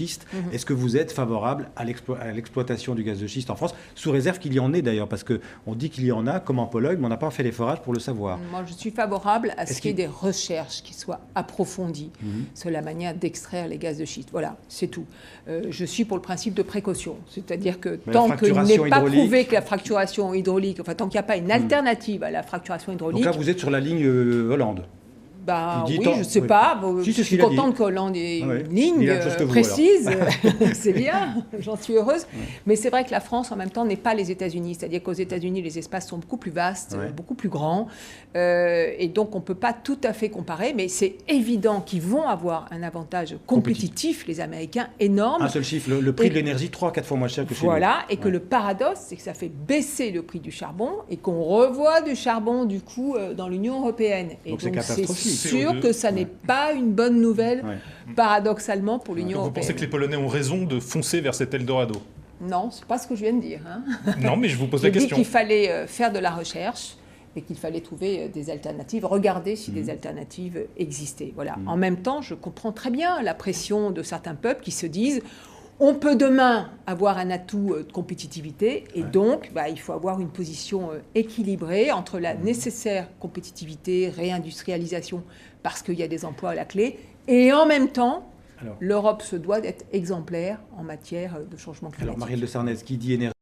schiste. Est-ce que vous êtes favorable à l'exploitation du gaz de schiste en France, sous réserve qu'il y en ait d'ailleurs, parce qu'on dit qu'il y en a, comme en Pologne, mais on n'a pas fait les forages pour le savoir. Moi, je suis favorable à ce qu'il y ait des recherches qui soient approfondies sur la manière d'extraire les gaz de schiste. Voilà, c'est tout. Je suis pour le principe de précaution, c'est-à-dire que tant qu'il n'est pas prouvé que la fracturation hydraulique, enfin tant qu'il n'y a pas une alternative à la fracturation hydraulique... Donc là, vous êtes sur la ligne Hollande. Oui, je ne sais pas. Je suis contente qu'Hollande ait une ligne précise. C'est bien, j'en suis heureuse. Mais c'est vrai que la France, en même temps, n'est pas les États-Unis. C'est-à-dire qu'aux États-Unis, les espaces sont beaucoup plus vastes, beaucoup plus grands. Et donc, on ne peut pas tout à fait comparer. Mais c'est évident qu'ils vont avoir un avantage compétitif, les Américains, énorme. Un seul chiffre, le prix de l'énergie, 3 à 4 fois moins cher que chez nous. Voilà, et que le paradoxe, c'est que ça fait baisser le prix du charbon et qu'on revoit du charbon, du coup, dans l'Union européenne. Et donc, c'est catastrophique. C'est sûr que ça n'est pas une bonne nouvelle, paradoxalement, pour l'Union européenne. Vous pensez que les Polonais ont raison de foncer vers cet Eldorado? Non, c'est pas ce que je viens de dire. Non, mais je vous pose la question. J'ai dit qu'il fallait faire de la recherche et qu'il fallait trouver des alternatives, regarder si des alternatives existaient. Voilà. En même temps, je comprends très bien la pression de certains peuples qui se disent on peut demain avoir un atout de compétitivité et donc il faut avoir une position équilibrée entre la nécessaire compétitivité, réindustrialisation, parce qu'il y a des emplois à la clé, et en même temps, l'Europe se doit d'être exemplaire en matière de changement climatique. Alors Marielle de Sarnez, qui dit énergie